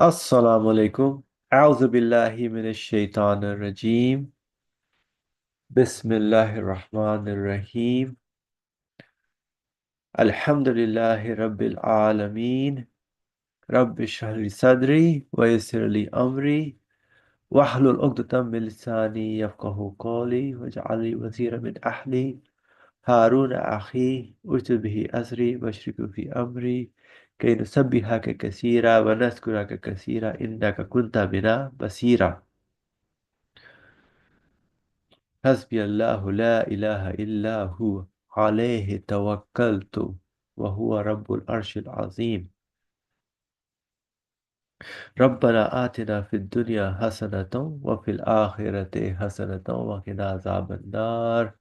Assalamu alaikum. A'udhu billahi minash shaitanir rajim. Bismillahir rahmanir rahim. Alhamdulillahi rabbil alameen. Rabbi shrah li sadri wa yassir li amri wahlul 'uqdatam min lisani yafqahu qawli waj'al li waziran min ahli Harun akhi ushdud bihi azri washriku fi amri kay nusabbihaka kaseera wa nadhkuraka kaseera innaka kunta bina basira. حسبي الله لا إله إلا هو عليه توكلت وهو رب العرش العظيم ربنا آتنا في الدنيا حسنة وفي الآخرة حسنة وقنا عذاب النار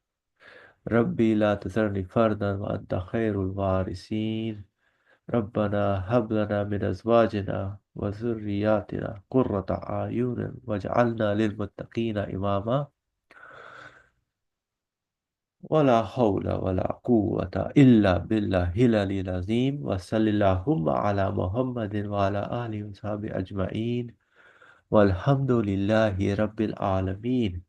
ربي لا تذرني فردا وأنت خير الوارثين ربنا هب لنا من أزواجنا وذرياتنا قرة أعين واجعلنا للمتقين إماما ولا حول ولا قوة إلا بالله العلي العظيم وصلى اللهم على محمد وعلى آله وصحبه أجمعين والحمد لله رب العالمين.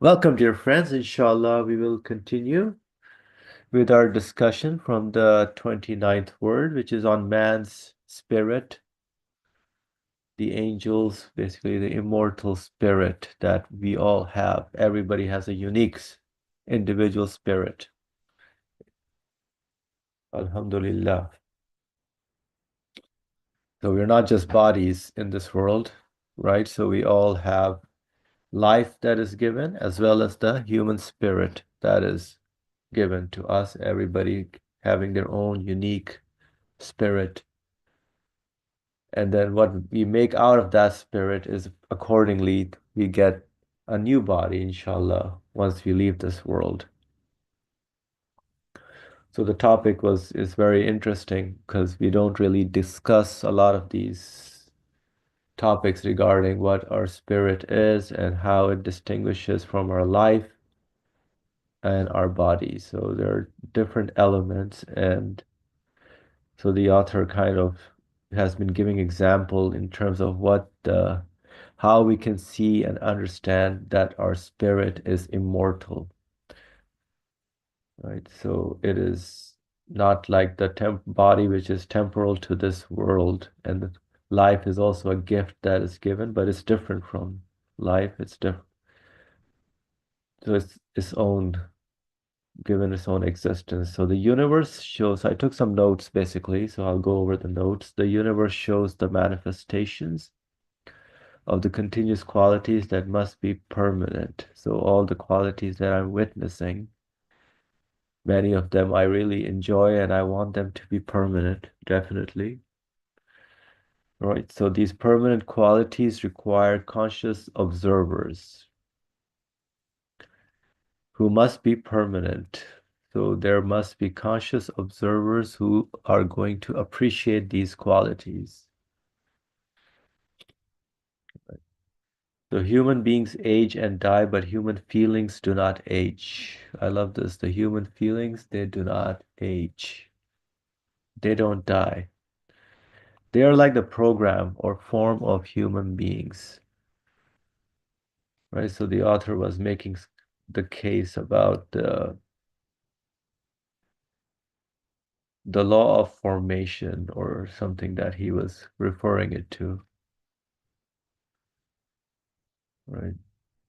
Welcome, dear friends. Inshallah, we will continue with our discussion from the 29th word, which is on man's spirit, the angels, basically the immortal spirit that we all have. Everybody has a unique individual spirit. Alhamdulillah. So we're not just bodies in this world, right? So we all have life that is given as well as the human spirit that is given to us, everybody having their own unique spirit. And then what we make out of that spirit is accordingly we get a new body, inshallah, once we leave this world. So the topic is very interesting because we don't really discuss a lot of these topics regarding what our spirit is and how it distinguishes from our life and our body. So there are different elements, and so the author kind of has been giving example in terms of how we can see and understand that our spirit is immortal, right? So it is not like the body which is temporal to this world, and life is also a gift that is given, but it's different from life. It's different. So it's its own, given its own existence. So the universe shows, I took some notes basically, so I'll go over the notes. The universe shows the manifestations of the continuous qualities that must be permanent. So all the qualities that I'm witnessing, many of them I really enjoy and I want them to be permanent, definitely. Right, so these permanent qualities require conscious observers who must be permanent. So there must be conscious observers who are going to appreciate these qualities. So human beings age and die, but human feelings do not age. I love this. The human feelings, they do not age. They don't die. They are like the program or form of human beings. Right? So the author was making the case about the law of formation or something that he was referring it to, right?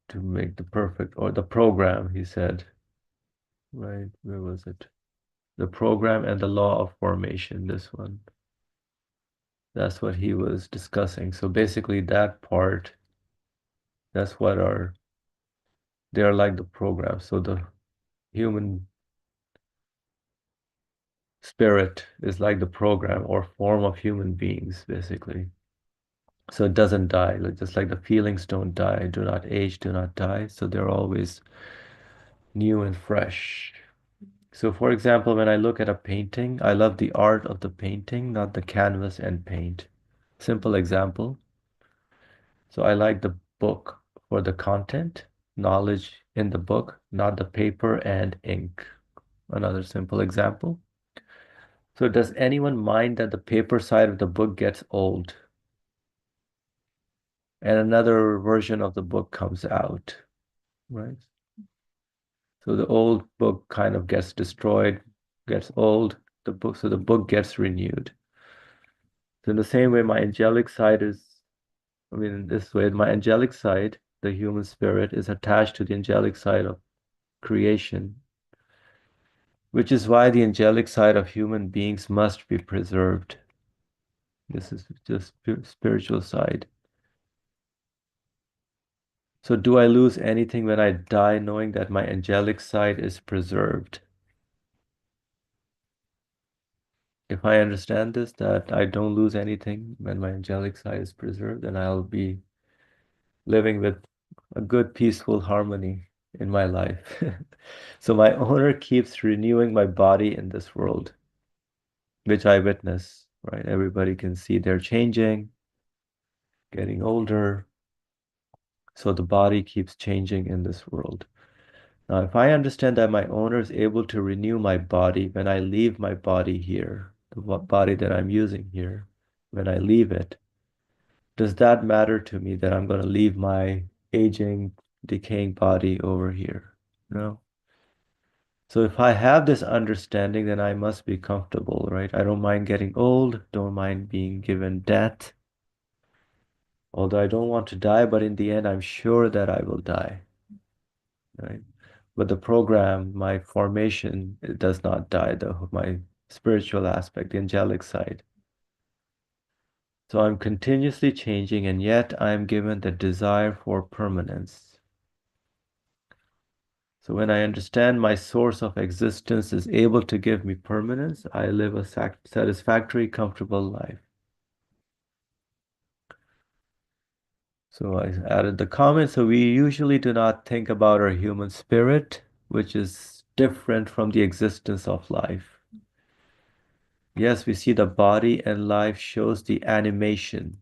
To make the perfect, or the program, he said, right? Where was it? The program and the law of formation, this one. That's what he was discussing. So basically that part, that's what they're like the program. So the human spirit is like the program or form of human beings, basically. So it doesn't die, just like the feelings don't die, do not age, do not die. So they're always new and fresh. So for example, when I look at a painting, I love the art of the painting, not the canvas and paint. Simple example. So I like the book for the content, knowledge in the book, not the paper and ink. Another simple example. So does anyone mind that the paper side of the book gets old and another version of the book comes out, right? So the old book kind of gets destroyed, gets old, so the book gets renewed. So in the same way, my angelic side is, I mean, in this way, my angelic side, the human spirit, is attached to the angelic side of creation, which is why the angelic side of human beings must be preserved. This is just spiritual side. So do I lose anything when I die knowing that my angelic side is preserved? If I understand this, that I don't lose anything when my angelic side is preserved, then I'll be living with a good, peaceful harmony in my life. So my owner keeps renewing my body in this world, which I witness, right? Everybody can see they're changing, getting older. So the body keeps changing in this world. Now, if I understand that my owner is able to renew my body when I leave my body here, the body that I'm using here, when I leave it, does that matter to me that I'm going to leave my aging, decaying body over here? No. So if I have this understanding, then I must be comfortable, right? I don't mind getting old, don't mind being given death, although I don't want to die, but in the end, I'm sure that I will die, right? But the program, my formation, it does not die, though, my spiritual aspect, the angelic side. So I'm continuously changing, and yet I'm given the desire for permanence. So when I understand my source of existence is able to give me permanence, I live a satisfactory, comfortable life. So I added the comment. So we usually do not think about our human spirit, which is different from the existence of life. Yes, we see the body, and life shows the animation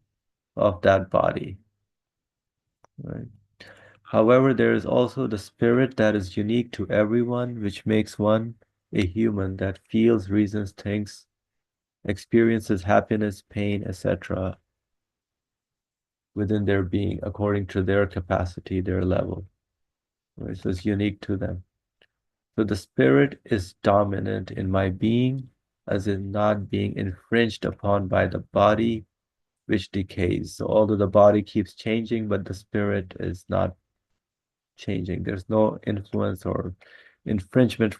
of that body, right? However, there is also the spirit that is unique to everyone, which makes one a human that feels, reasons, thinks, experiences happiness, pain, etc. within their being according to their capacity, their level, right? So it's unique to them. So the spirit is dominant in my being, as in not being infringed upon by the body, which decays. So although the body keeps changing, but the spirit is not changing. There's no influence or infringement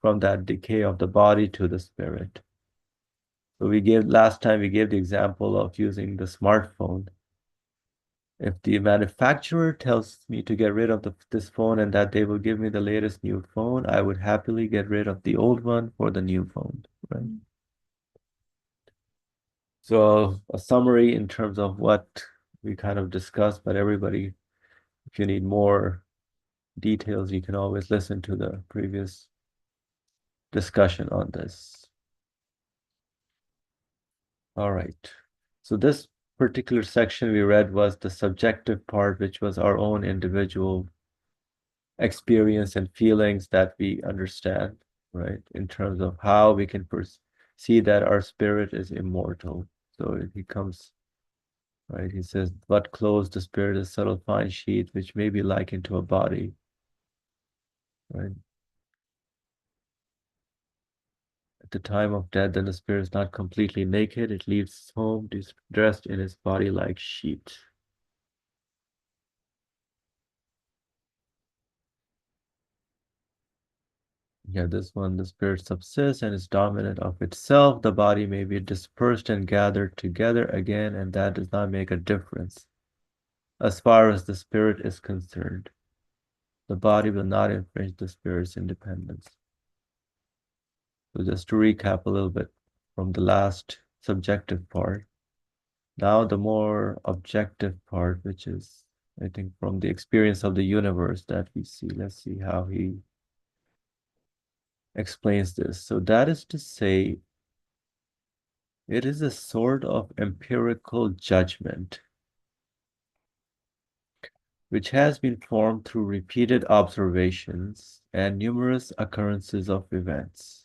from that decay of the body to the spirit. So last time we gave the example of using the smartphone. If the manufacturer tells me to get rid of this phone and that they will give me the latest new phone, I would happily get rid of the old one for the new phone, right? So a summary in terms of what we kind of discussed, but everybody, if you need more details, you can always listen to the previous discussion on this. All right. So this particular section we read was the subjective part, which was our own individual experience and feelings that we understand, right? In terms of how we can see that our spirit is immortal. So he comes, right? He says, "But clothes the spirit is subtle fine sheath, which may be likened to a body," right? At the time of death, then the spirit is not completely naked. It leaves home dressed in its body-like sheet. Yeah, this one, the spirit subsists and is dominant of itself. The body may be dispersed and gathered together again, and that does not make a difference. As far as the spirit is concerned, the body will not infringe the spirit's independence. So just to recap a little bit from the last subjective part, now the more objective part, which is, I think, from the experience of the universe that we see. Let's see how he explains this. So that is to say, it is a sort of empirical judgment which has been formed through repeated observations and numerous occurrences of events.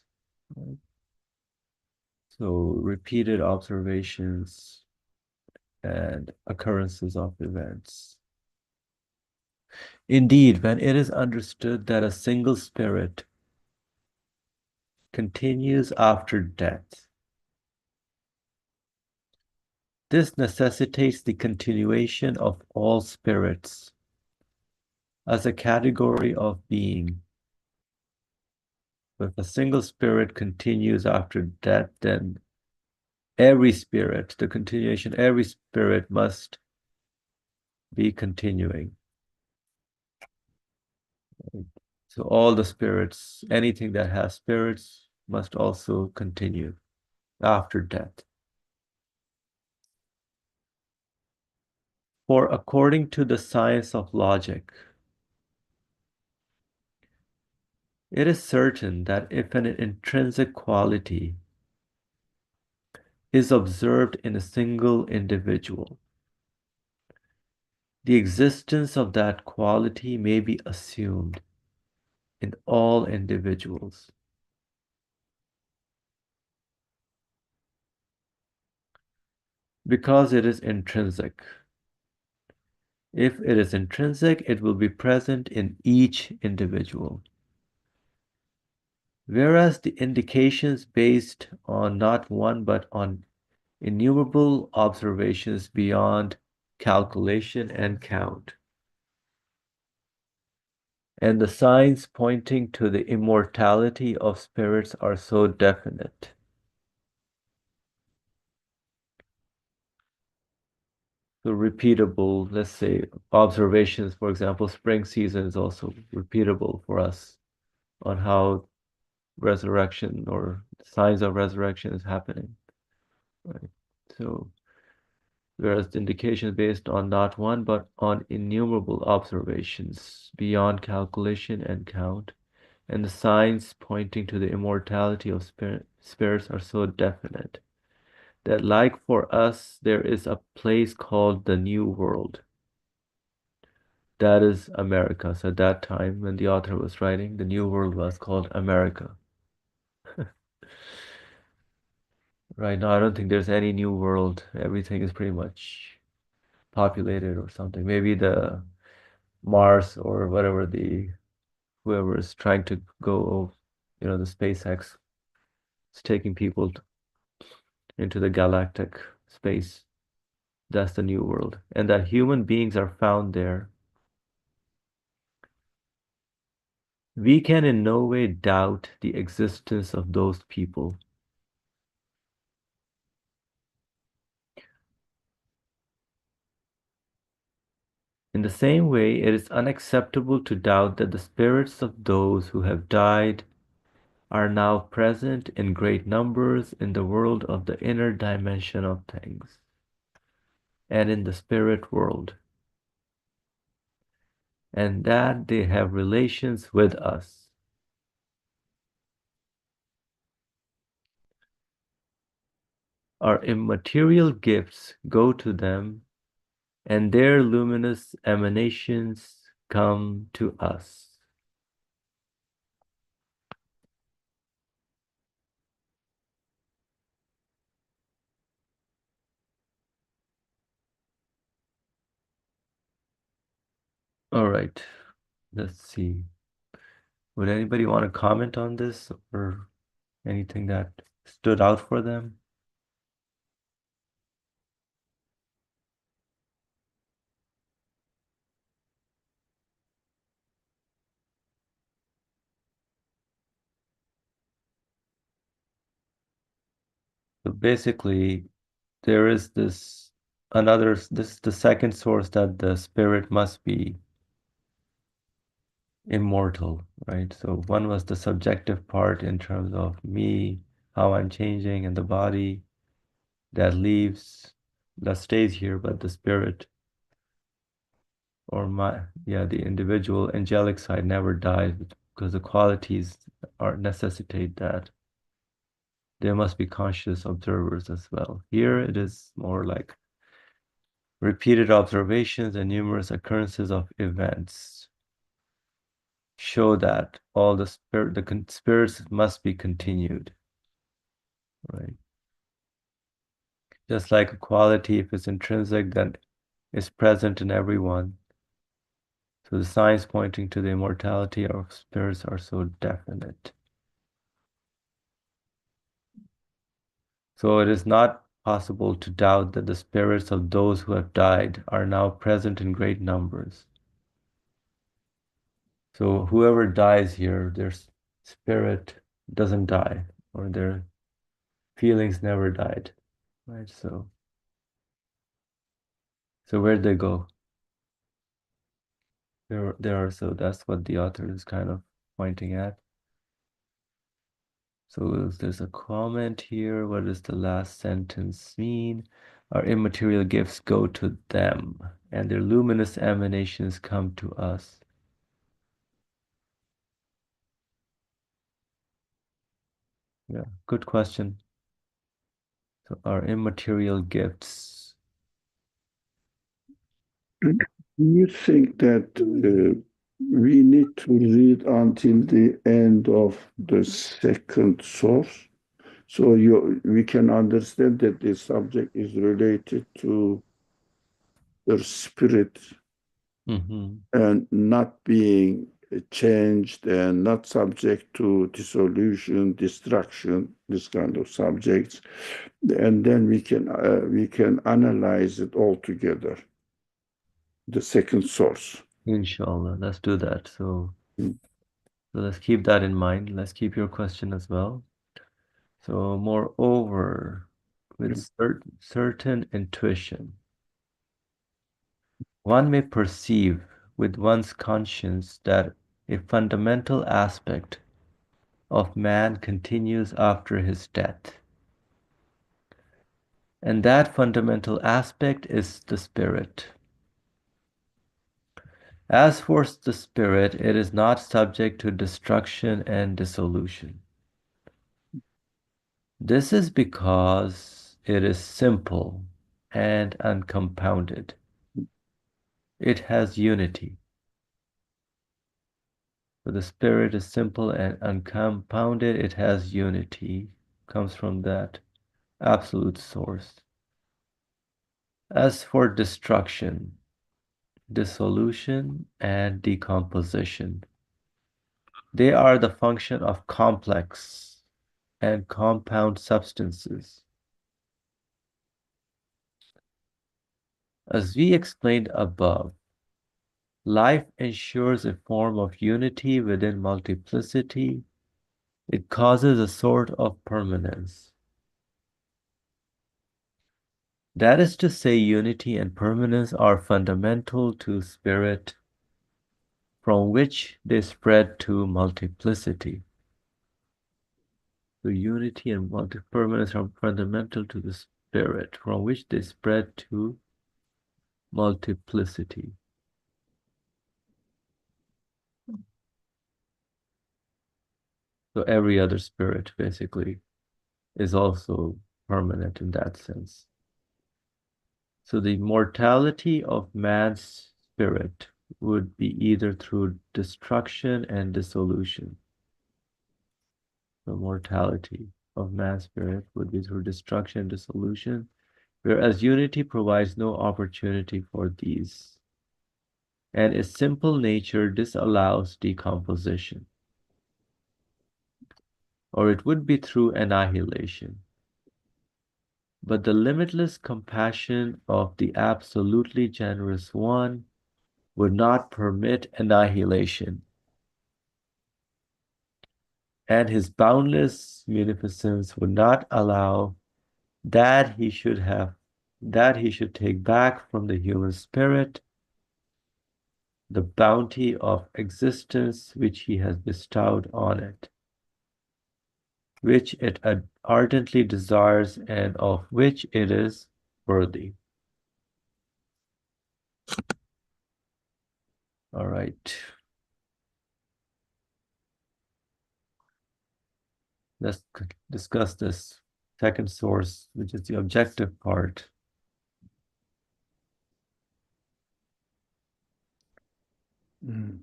So repeated observations and occurrences of events. Indeed, when it is understood that a single spirit continues after death, this necessitates the continuation of all spirits as a category of being. If a single spirit continues after death, then every spirit, the continuation, every spirit must be continuing. So all the spirits, anything that has spirits, must also continue after death. For according to the science of logic, it is certain that if an intrinsic quality is observed in a single individual, the existence of that quality may be assumed in all individuals. Because it is intrinsic. If it is intrinsic, it will be present in each individual. Whereas the indications based on not one but on innumerable observations beyond calculation and count, and the signs pointing to the immortality of spirits are so definite. So repeatable, let's say, observations, for example, spring season is also repeatable for us on how resurrection or signs of resurrection is happening, right? So, whereas the indication is based on not one, but on innumerable observations beyond calculation and count, and the signs pointing to the immortality of spirits are so definite that, like for us, there is a place called the New World. That is America. So at that time, when the author was writing, the New World was called America. Right now, I don't think there's any new world. Everything is pretty much populated or something. Maybe the Mars or whatever the whoever is trying to go, the SpaceX is taking people into the galactic space. That's the new world. And that human beings are found there. We can in no way doubt the existence of those people. In the same way, it is unacceptable to doubt that the spirits of those who have died are now present in great numbers in the world of the inner dimension of things and in the spirit world, and that they have relations with us. Our immaterial gifts go to them, and their luminous emanations come to us. All right, let's see. Would anybody want to comment on this or anything that stood out for them? So basically, there is this is the second source that the spirit must be immortal, right? So one was the subjective part in terms of me, how I'm changing, and the body that leaves, that stays here, but the spirit or the individual angelic side never dies because the qualities are necessitate that. There must be conscious observers as well. Here it is more like repeated observations and numerous occurrences of events show that all the spirits must be continued, right? Just like a quality, if it's intrinsic, then it's present in everyone. So the signs pointing to the immortality of spirits are so definite. So it is not possible to doubt that the spirits of those who have died are now present in great numbers. So whoever dies here, their spirit doesn't die, or their feelings never died, right? So where'd they go? So that's what the author is kind of pointing at. So there's a comment here. What does the last sentence mean? Our immaterial gifts go to them, and their luminous emanations come to us. Yeah, good question. So our immaterial gifts. Do you think that we need to read until the end of the second source? So we can understand that the subject is related to the spirit Mhm. and not being changed and not subject to dissolution, destruction, this kind of subjects. And then we can analyze it all together, the second source. Inshallah, let's do that. Mm. So let's keep that in mind. Let's keep your question as well. So moreover, with certain intuition, one may perceive with one's conscience that a fundamental aspect of man continues after his death. And that fundamental aspect is the spirit. As for the spirit, it is not subject to destruction and dissolution. This is because it is simple and uncompounded. It has unity. So the spirit is simple and uncompounded. It has unity. Comes from that absolute source. As for destruction, dissolution, and decomposition, they are the function of complex and compound substances. As we explained above, life ensures a form of unity within multiplicity. It causes a sort of permanence. That is to say, unity and permanence are fundamental to spirit, from which they spread to multiplicity. So unity and multi-permanence are fundamental to the spirit, from which they spread to multiplicity. So every other spirit basically is also permanent in that sense. So the mortality of man's spirit would be either through destruction and dissolution. The mortality of man's spirit would be through destruction and dissolution, whereas unity provides no opportunity for these. And its simple nature disallows decomposition, or it would be through annihilation. But the limitless compassion of the absolutely generous one would not permit annihilation, and his boundless munificence would not allow that he should take back from the human spirit the bounty of existence which he has bestowed on it, which it ardently desires and of which it is worthy. All right. Let's discuss this second source, which is the objective part. Mm.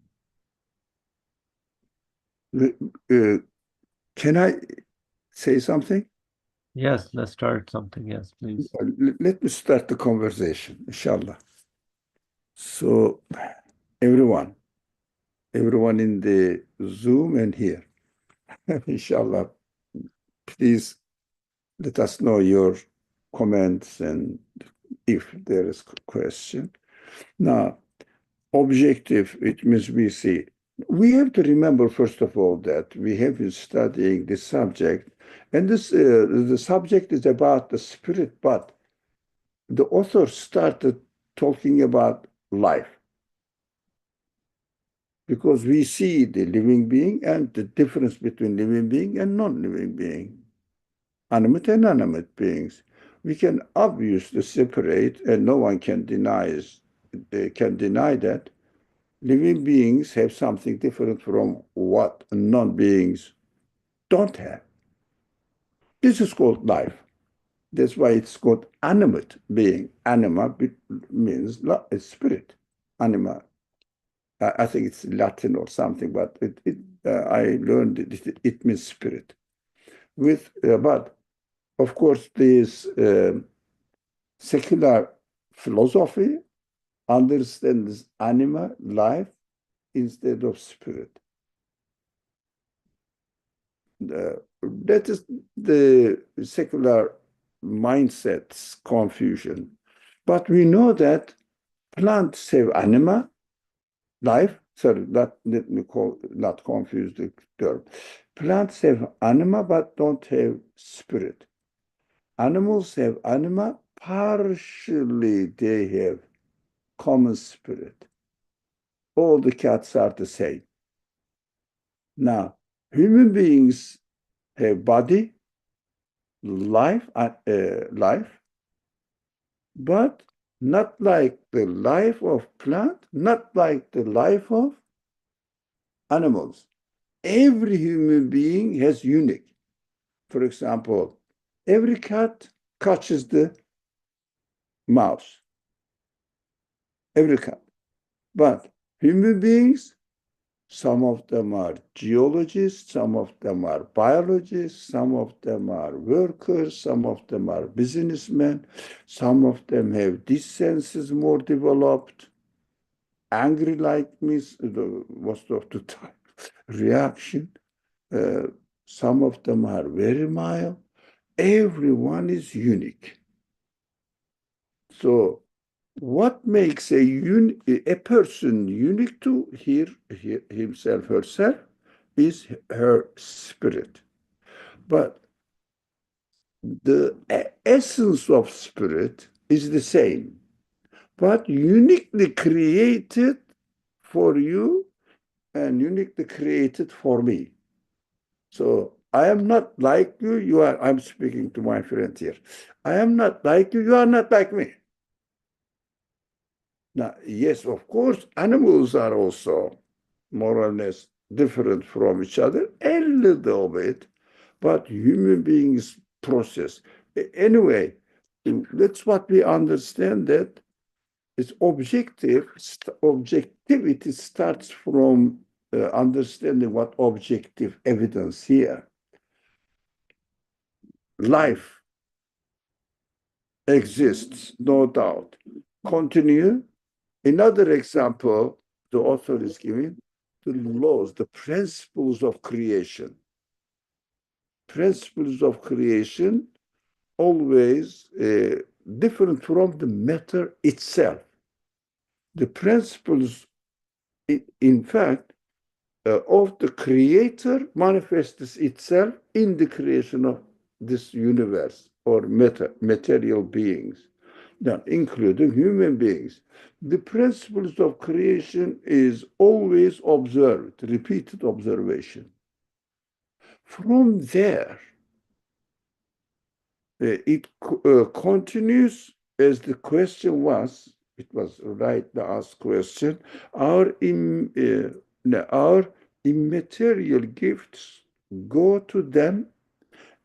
Uh, can I say something? Yes, let's start something. Yes, please. Let me start the conversation, inshallah. So, everyone, everyone in the Zoom and here, inshallah, please let us know your comments and if there is a question. Now, objective, it means we see. We have to remember, first of all, that we have been studying this subject, and the subject is about the spirit, but the author started talking about life because we see the living being and the difference between living being and non-living being, animate and inanimate beings. We can obviously separate, and no one can deny that living beings have something different from what non-beings don't have. This is called life. That's why it's called animate being. Anima means spirit. Anima, I think it's Latin or something, but I learned it means spirit. But of course, this secular philosophy understands anima, life, instead of spirit. That is the secular mindset's confusion. But we know that plants have anima, life. Sorry, let me not confuse the term. Plants have anima but don't have spirit. Animals have anima, partially they have common spirit. All the cats are the same. Now, human beings have body, life, but not like the life of plant, not like the life of animals. Every human being has unique. For example, every cat catches the mouse, every cat. But human beings, some of them are geologists, some of them are biologists, some of them are workers, some of them are businessmen, some of them have these senses more developed, angry like me most of the time, reaction. Uh, some of them are very mild. Everyone is unique. So what makes a person unique to himself, herself, is her spirit. But the essence of spirit is the same, but uniquely created for you and uniquely created for me. So I am not like you, you are, I'm speaking to my friend here. I am not like you are not like me. Now, yes, of course, animals are also more or less different from each other, a little bit, but human beings process. Anyway, that's what we understand that it's objective. Objectivity starts from understanding what objective evidence here. Life exists, no doubt. Continue. Another example the author is giving, the laws, the principles of creation. Principles of creation always different from the matter itself. The principles, in fact, of the creator manifests itself in the creation of this universe or material beings, now including human beings. The principles of creation is always observed, repeated observation. From there, it continues as the question was, it was right the asked question, our immaterial gifts go to them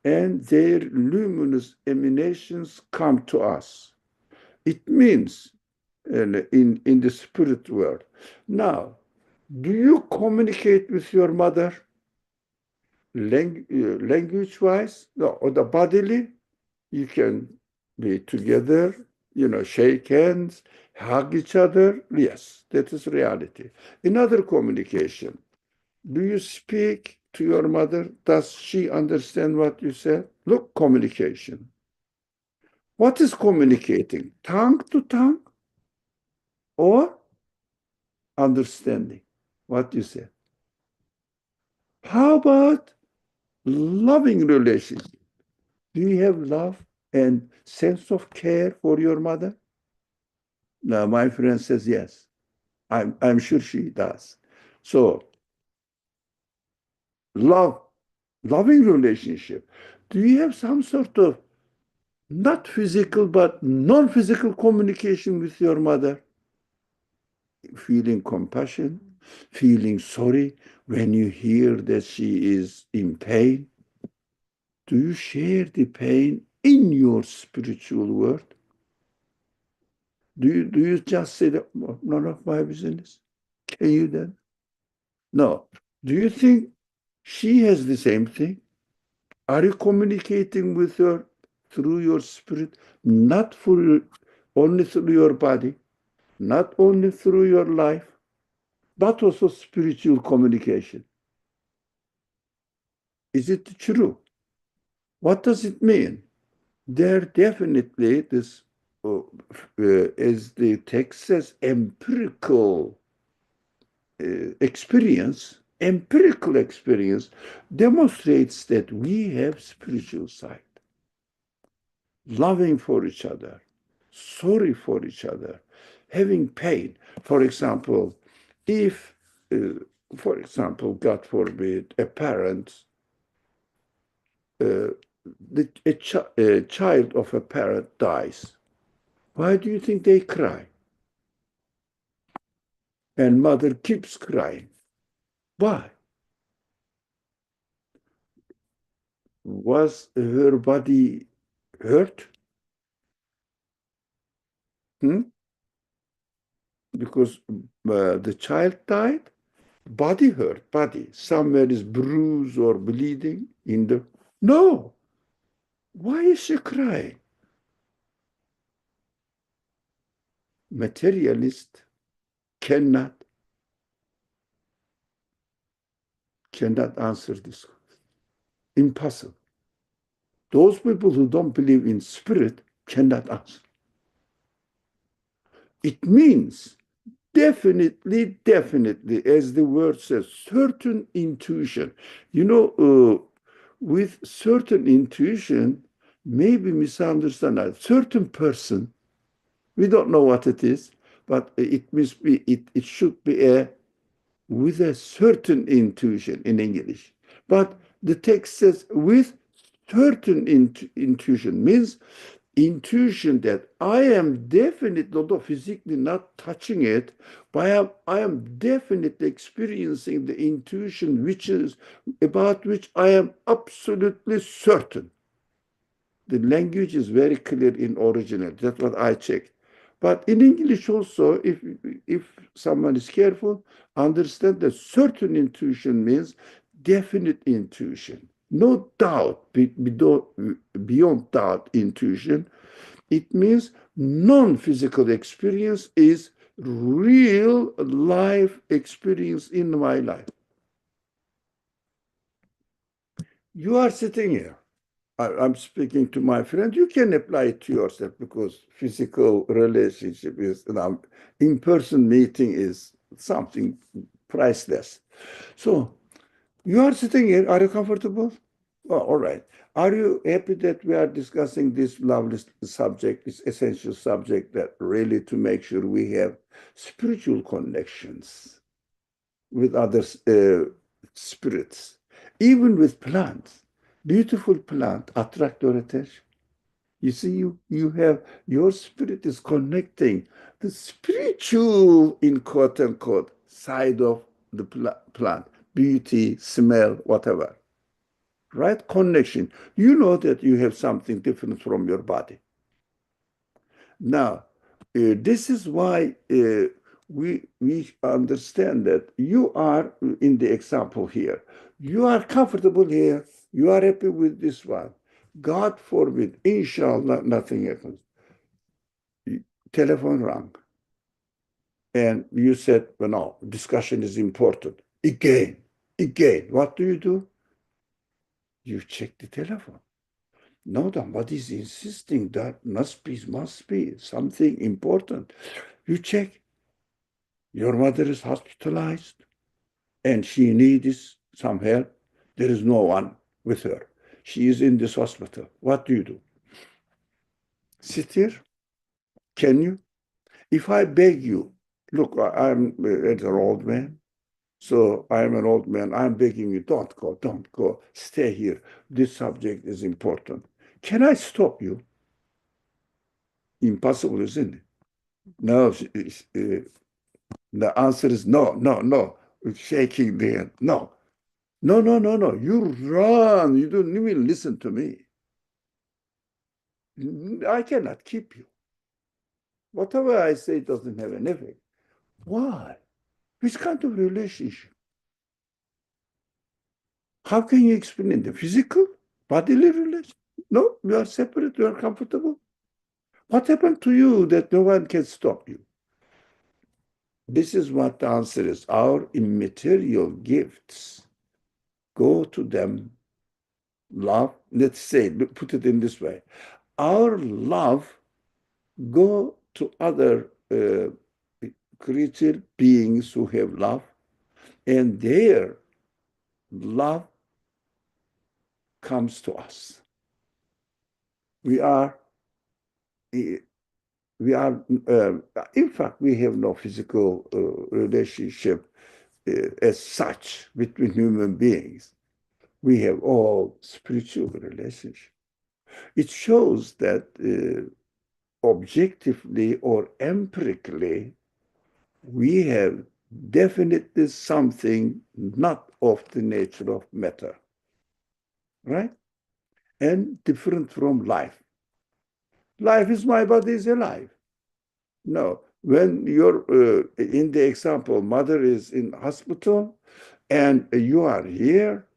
and their luminous emanations come to us. It means in the spirit world. Now, do you communicate with your mother language-wise? No, or the bodily? You can be together, shake hands, hug each other. Yes, that is reality. Another communication. Do you speak to your mother? Does she understand what you said? Look, communication. What is communicating? Tongue to tongue or understanding what you said? How about loving relationship? Do you have love and sense of care for your mother? Now, my friend says yes. I'm sure she does. So, love, loving relationship. Do you have some sort of not physical but non-physical communication with your mother? Feeling compassion, feeling sorry when you hear that she is in pain. Do you share the pain in your spiritual world? Do you just say that, "Oh, none of my business"? Can you then? No. Do you think she has the same thing? Are you communicating with her through your spirit, not only through your body, not only through your life, but also spiritual communication? Is it true? What does it mean? There definitely this, as the text says, empirical experience demonstrates that we have spiritual side, loving for each other, sorry for each other, having pain. For example, if, for example, God forbid, a parent, uh, a child of a parent dies, why do you think they cry? And mother keeps crying. Why? Was her body hurt? Hmm? Because the child died, body hurt, body. Somewhere is bruised or bleeding in the. No. Why is she crying? Materialist cannot cannot answer this. Impossible. Those people who don't believe in spirit cannot answer. It means definitely, as the word says, certain intuition. With certain intuition, maybe misunderstand a certain person. We don't know what it is, but it must be. It should be a with a certain intuition in English. But the text says with certain intuition means intuition that I am definitely, although physically not touching it, but I am definitely experiencing the intuition which is about which I am absolutely certain. The language is very clear in original. That's what I checked. But in English also, if someone is careful, understand that certain intuition means definite intuition. No doubt, beyond doubt intuition. It means non-physical experience is real life experience in my life. You are sitting here. I'm speaking to my friend. You can apply it to yourself because physical relationship is, in-person meeting is something priceless. So you are sitting here. Are you comfortable? Oh, all right. Are you happy that we are discussing this lovely subject, this essential subject that really to make sure we have spiritual connections with other spirits, even with plants? Beautiful plant attract your attention. You see, you have your spirit is connecting the spiritual, in quote unquote, side of the plant, beauty, smell, whatever. Right connection. You know that you have something different from your body. Now, this is why we understand that you are in the example here. You are comfortable here. You are happy with this one. God forbid, inshallah, nothing happens. Telephone rang. And you said, well, no, discussion is important. Again, what do? You check the telephone. No, somebody's insisting that must be something important. You check. Your mother is hospitalized and she needs some help. There is no one with her. She is in this hospital. What do? Sit here? Can you? If I beg you, look, I'm an old man. So I'm an old man. I'm begging you, don't go, stay here. This subject is important. Can I stop you? Impossible, isn't it? No, the answer is no. Shaking the hand. No. You run. You don't even listen to me. I cannot keep you. Whatever I say doesn't have an effect. Why? Which kind of relationship? How can you explain it? The physical, bodily relation? No, you are separate, you are comfortable. What happened to you that no one can stop you? This is what the answer is. Our immaterial gifts, go to them, love. Let's say, put it in this way. Our love go to other creature beings who have love, and their love comes to us. We are we are, in fact, we have no physical relationship as such between human beings. We have all spiritual relationship. It shows that objectively or empirically, we have definitely something not of the nature of matter, right? And different from life. Life is my body is alive. No, when you're in the example, mother is in hospital and you are here,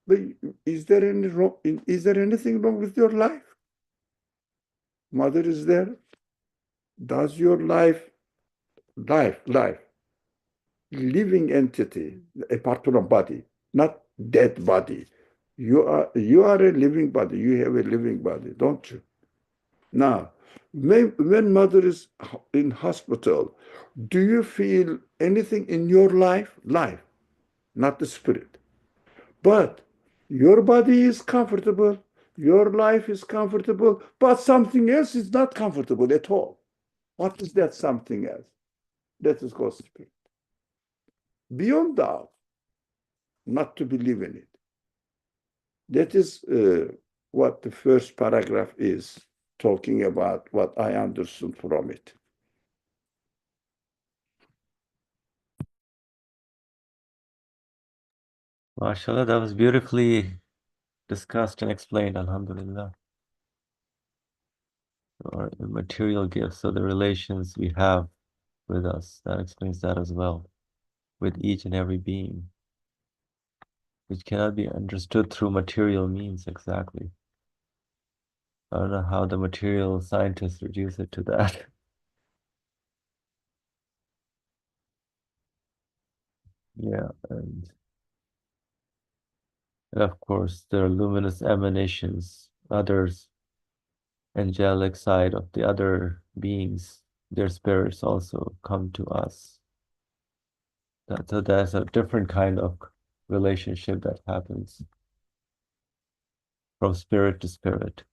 but is there any wrong? Is there anything wrong with your life? Mother is there. Does your life, living entity, apart from body, not dead body? You are a living body. You have a living body, don't you? Now, when mother is in hospital, do you feel anything in your life? Life, not the spirit. But your body is comfortable, your life is comfortable, but something else is not comfortable at all. What is that something else? That is called spirit. Beyond doubt, not to believe in it. That is what the first paragraph is talking about, what I understood from it. MashaAllah, that was beautifully discussed and explained, Alhamdulillah. Our material gifts, so the relations we have with us, that explains that as well, with each and every being, which cannot be understood through material means exactly. I don't know how the material scientists reduce it to that. Yeah, and of course, there are luminous emanations, others, angelic side of the other beings, their spirits also come to us. So there's a different kind of relationship that happens from spirit to spirit.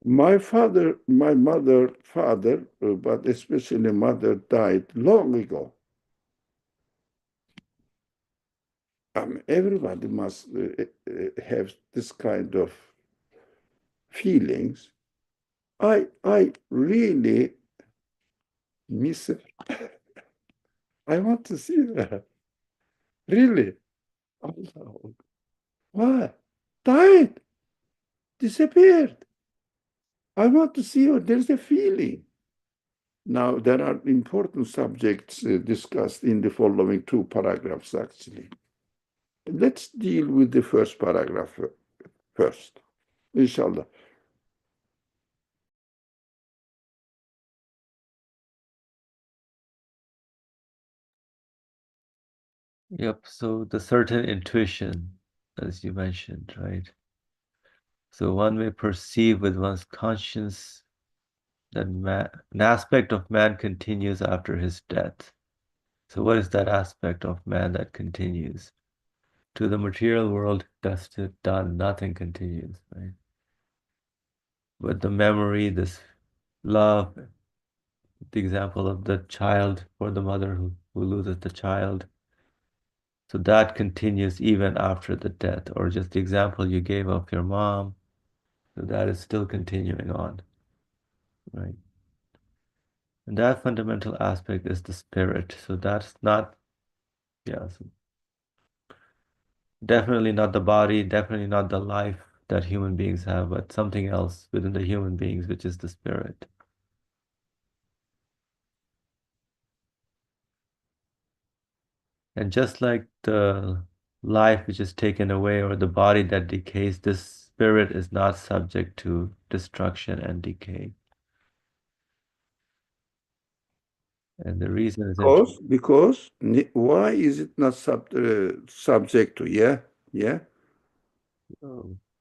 My mother, father, but especially mother died long ago. Everybody must have this kind of feelings. I really miss her. I want to see her. Really. Allah. Why? Died, disappeared. I want to see her. There's a feeling. Now, there are important subjects discussed in the following two paragraphs, actually. Let's deal with the first paragraph first, inshallah. Yep. So the certain intuition, as you mentioned, right? So one may perceive with one's conscience that an aspect of man continues after his death. So what is that aspect of man that continues? To the material world, dust it done, nothing continues, right? But the memory, this love, the example of the child for the mother who loses the child. So that continues even after the death, or just the example you gave of your mom. So that is still continuing on, right? And that fundamental aspect is the spirit. So that's not, yeah, so definitely not the body, definitely not the life that human beings have, but something else within the human beings, which is the spirit. And just like the life which is taken away or the body that decays, this spirit is not subject to destruction and decay. And the reason is interesting. Because why is it not subject to? Yeah, yeah.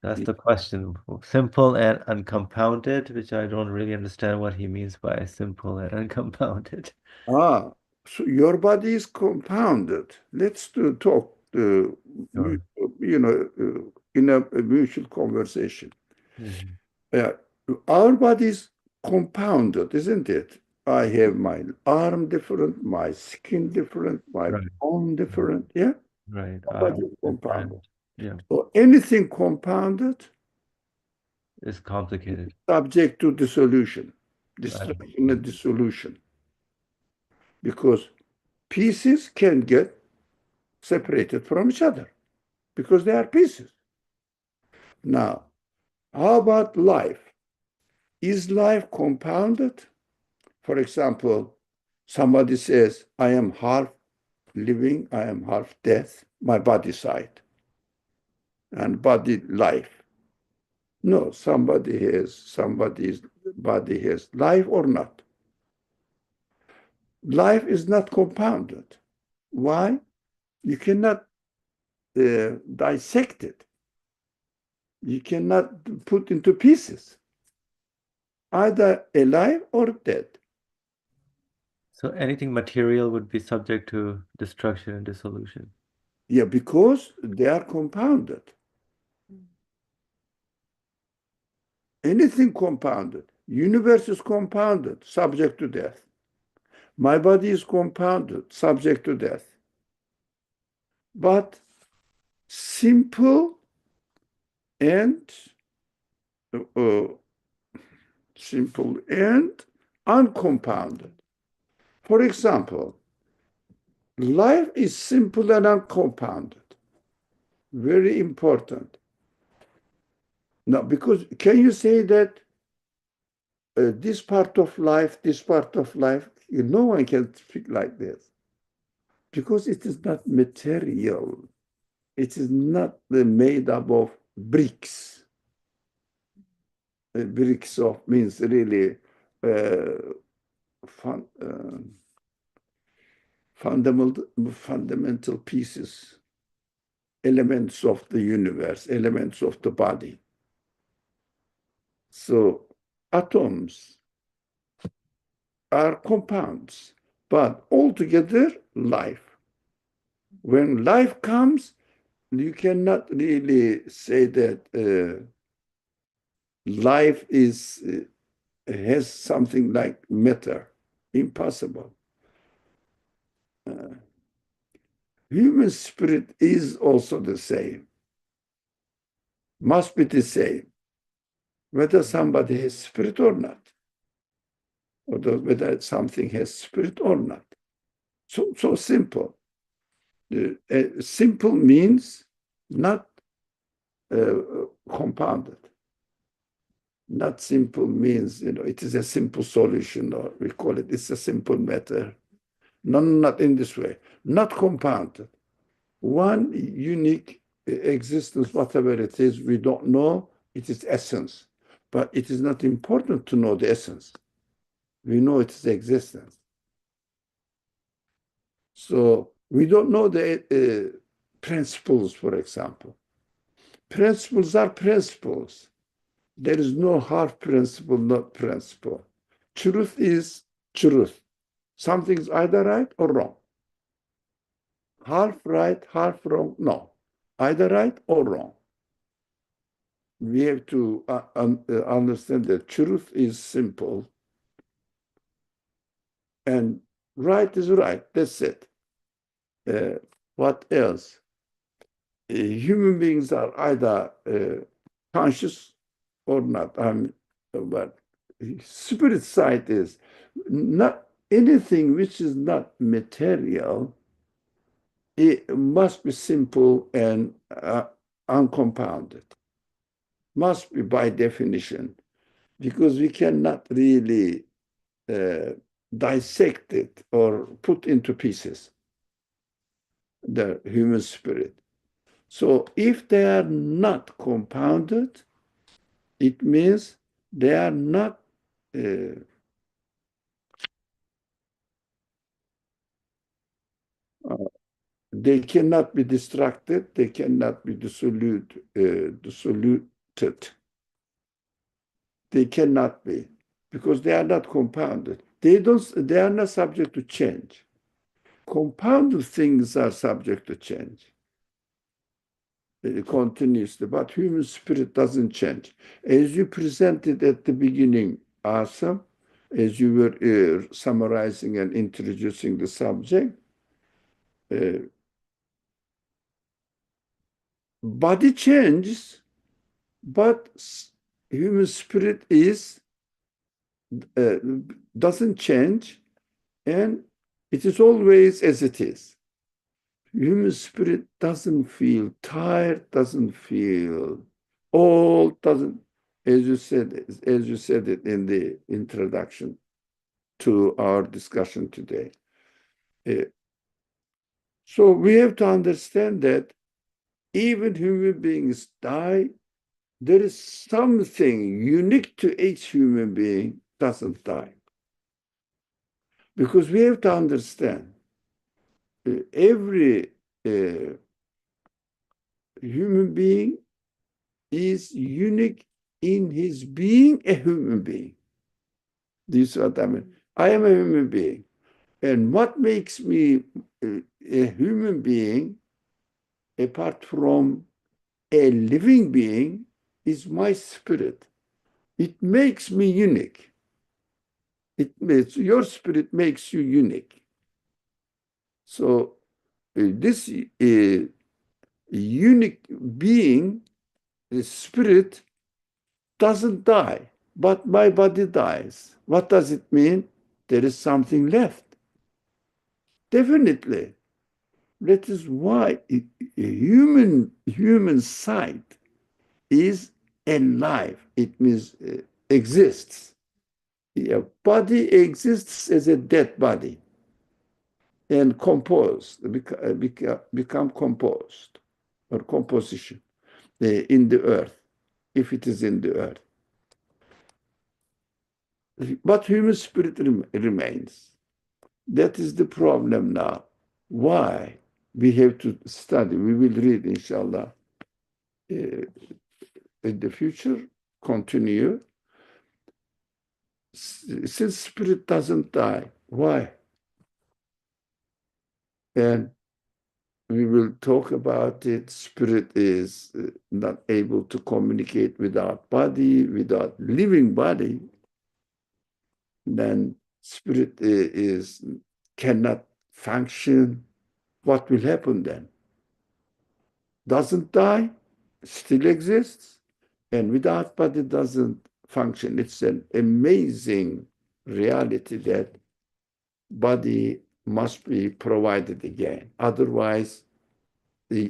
That's the question. Simple and uncompounded, which I don't really understand what he means by simple and uncompounded. Ah, so your body is compounded. Let's talk, Sure. in a mutual conversation. Mhm. Yeah, our body is compounded, isn't it? I have my arm different, my skin different, my Right. bone different. Yeah, Right. our I body is compounded. different. Yeah. So anything compounded It's complicated. subject to dissolution, I destruction and dissolution, because pieces can get separated from each other because they are pieces. Now, how about life? Is life compounded? For example, somebody says, I am half living, I am half death, my body side, and body life. No, somebody's body has life or not. Life is not compounded. Why? You cannot dissect it. You cannot put into pieces, either alive or dead. So anything material would be subject to destruction and dissolution. Yeah, because they are compounded. Anything compounded. Universe is compounded, subject to death. My body is compounded, subject to death. But simple and uh, simple and uncompounded. For example, life is simple and uncompounded. Very important. Now, because can you say that this part of life, no one can speak like this because it is not material. It is not made up of bricks. Bricks of means really uh, fun, fundamental pieces, elements of the universe, elements of the body. So atoms are compounds, but altogether life. When life comes, you cannot really say that life is has something like matter. Impossible. Uh, Human spirit is also the same, must be the same, whether somebody has spirit or not, or whether something has spirit or not. So simple. Simple means not compounded. Not simple means, it is a simple solution, or we call it, it's a simple matter. No, not in this way. Not compounded. one unique existence, whatever it is, we don't know, it is essence. But it is not important to know the essence. We know its existence. So we don't know the principles, for example. Principles are principles. There is no half principle, not principle. Truth is truth. Something is either right or wrong. Half right, half wrong, no. Either right or wrong. We have to understand that truth is simple and right is right. That's it. Uh, what else? Human beings are either conscious or not. But spirit side is not anything which is not material. It must be simple and uncompounded. Must be by definition, because we cannot really uh, dissect it or put into pieces the human spirit. So if they are not compounded, it means they are not, uh, they cannot be distracted, they cannot be dissoluted. They cannot be, because they are not compounded. They are not subject to change. Compounded things are subject to change continuously, but human spirit doesn't change. As you presented at the beginning, Asam, as you were summarizing and introducing the subject, uh, body changes, but human spirit is uh, doesn't change, and it is always as it is. Human spirit doesn't feel tired, doesn't feel old, doesn't, as you said it in the introduction to our discussion today. Uh, so we have to understand that even human beings die, there is something unique to each human being doesn't die. Because we have to understand every uh, human being is unique in his being a human being. This is what I mean. I am a human being. And what makes me a human being, apart from a living being, is my spirit. It makes me unique. Your spirit makes you unique. So this unique being, the spirit, doesn't die, but my body dies. What does it mean? There is something left. Definitely. That is why human sight is alive. It means exists. A body exists as a dead body and composed, become composed or composition in the earth, if it is in the earth. But human spirit remains. That is the problem now. Why? We have to study. We will read, inshallah, in the future, continue. Since spirit doesn't die, why? And we will talk about it. Spirit is not able to communicate without body, without living body. Then spirit is cannot function. What will happen then? Doesn't die, still exists, and without body doesn't function. It's an amazing reality that body must be provided again. Otherwise,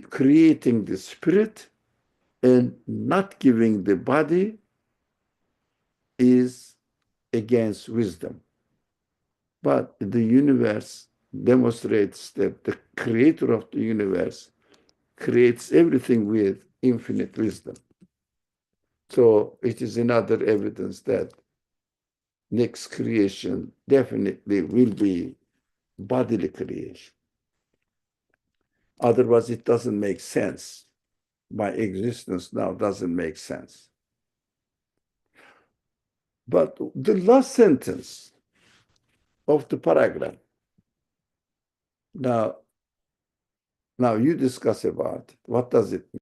creating the spirit and not giving the body is against wisdom. But the universe demonstrates that the creator of the universe creates everything with infinite wisdom. So it is another evidence that next creation definitely will be bodily creation. Otherwise, it doesn't make sense. My existence now doesn't make sense. But the last sentence of the paragraph, now, now you discuss about it. What does it mean?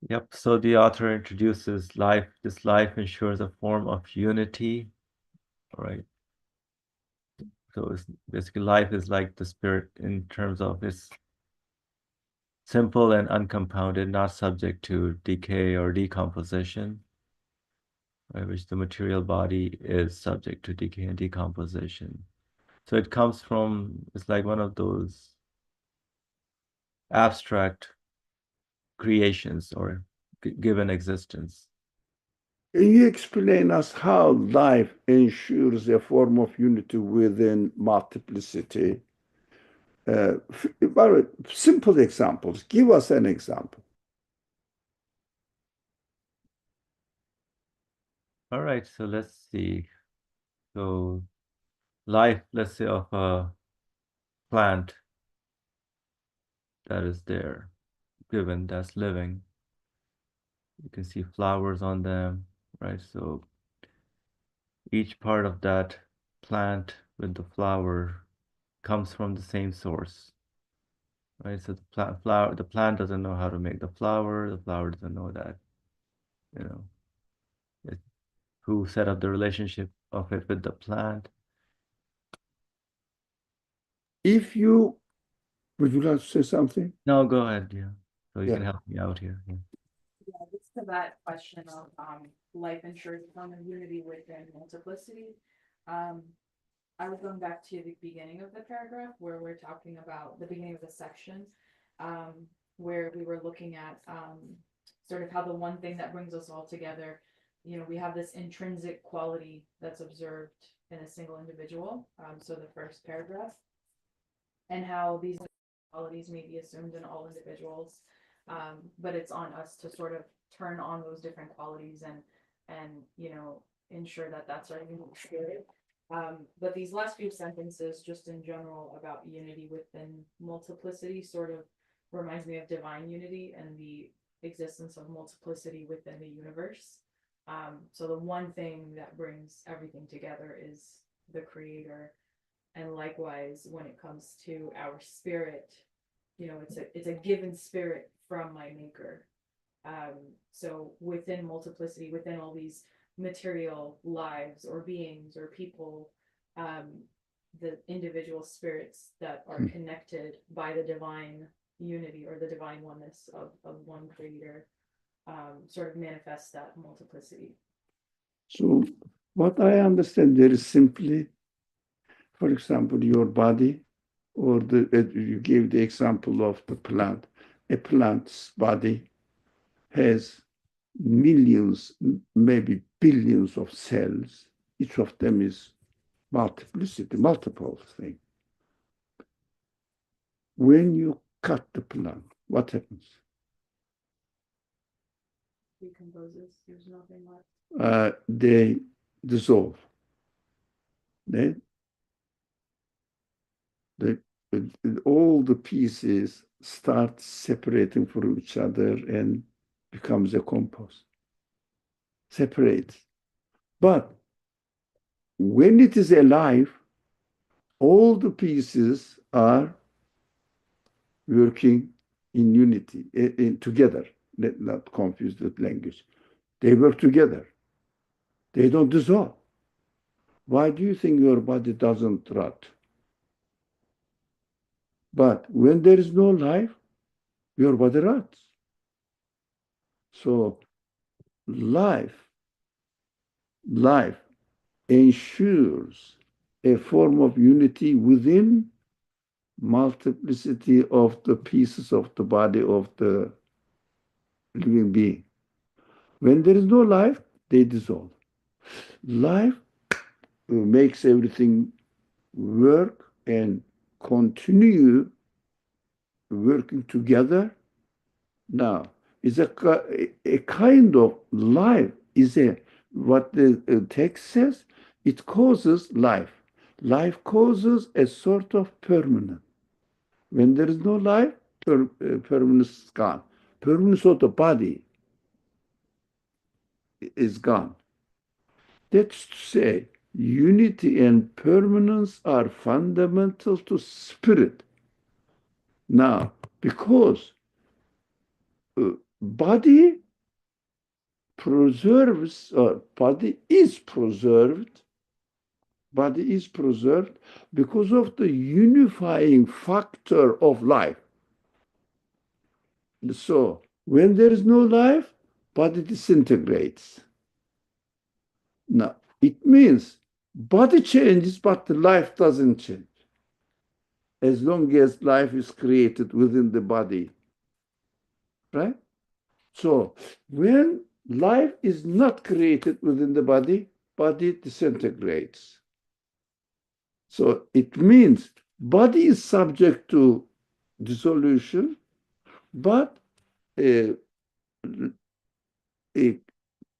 Yep. So the author introduces life. This life ensures a form of unity. All right. So it's basically life is like the spirit in terms of its simple and uncompounded, not subject to decay or decomposition, right, which the material body is subject to decay and decomposition. So it comes from, it's like one of those abstract creations or given existence. Can you explain us how life ensures a form of unity within multiplicity? Very simple examples. Give us an example. All right, so let's see. So life, let's say, of a plant that is there, given that's living. You can see flowers on them, right? So each part of that plant with the flower comes from the same source, right? So the plant doesn't know how to make the flower doesn't know that, you know, it, who set up the relationship of it with the plant. If you, would you like to say something? No, go ahead, yeah. So you Yeah. can help me out here. Yeah. Yeah, just to that question of life ensures common unity within multiplicity. Um, I was going back to the beginning of the paragraph where we're talking about the beginning of the section, um, where we were looking at sort of how the one thing that brings us all together, you know, we have this intrinsic quality that's observed in a single individual. So the first paragraph, and how these qualities may be assumed in all individuals. But it's on us to sort of turn on those different qualities and you know ensure that that's our unique spirit. But these last few sentences, just in general about unity within multiplicity, sort of reminds me of divine unity and the existence of multiplicity within the universe. So the one thing that brings everything together is the creator, and likewise when it comes to our spirit, you know, it's a given spirit from my maker. So within multiplicity, within all these material lives or beings or people, um, the individual spirits that are connected by the divine unity or the divine oneness of one creator, sort of manifest that multiplicity. So what I understand there is simply, for example, your body, or you gave the example of the plant. A plant's body has millions, maybe billions of cells. Each of them is multiplicity, multiple thing. When you cut the plant, what happens? Decomposes, there's nothing left. They dissolve. They, they, all the pieces start separating from each other and becomes a compost. Separates. But when it is alive, all the pieces are working in unity, together. Let not confuse the language. They work together. They don't dissolve. Why do you think your body doesn't rot? But when there is no life, your body rots. So life, life ensures a form of unity within multiplicity of the pieces of the body of the living being. When there is no life, they dissolve. Life makes everything work and continue working together. Now, is a kind of life is a what the text says. It causes life. Life causes a sort of permanence. When there is no life, permanence is gone. Permanence of the body is gone. That's to say, unity and permanence are fundamental to spirit. Now, because body preserves, or body is preserved because of the unifying factor of life. So when there is no life, body disintegrates. Now, it means body changes, but the life doesn't change. As long as life is created within the body, right? So when life is not created within the body disintegrates. So it means body is subject to dissolution, but uh,